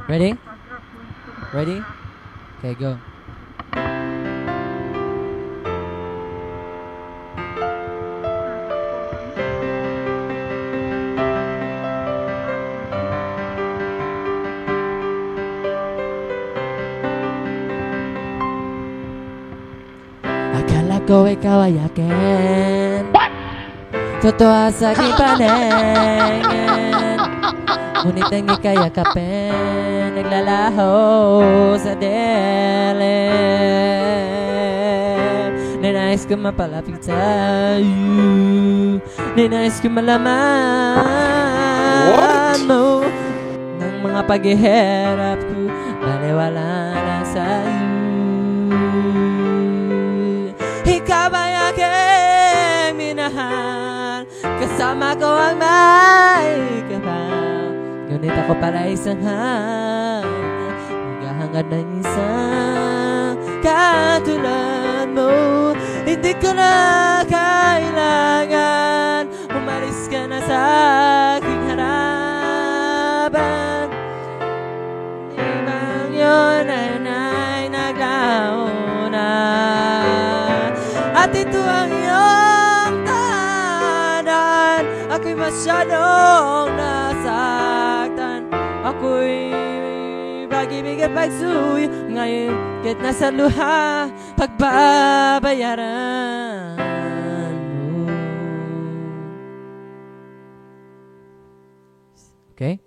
Ready? Ready? Okay, go. Akala ko ikaw ay akin. Totoo sa aking paningin, ngunit ang ika'y yakapin, naglalaho sa dilim. Ninais ko mapalapit sa'yo, ninais ko malaman mo ng mga paghihirap ko, baliwala lang sa'yo. Ikaw ay aking minahal, kasama ko ang may kapal. Ngunit ako pala isang naghahangad ng isang katulad mo. Hindi ko na kailangan umalis ka na sa aking harapan. Ibang yun ay naglaho na, at ito ang iyong tahanan. Ako'y masyadong nasaktan, ako'y pag-ibig at pagsuyo. Ngayon kahit nasa luha, pagbabayaran mo. Okay?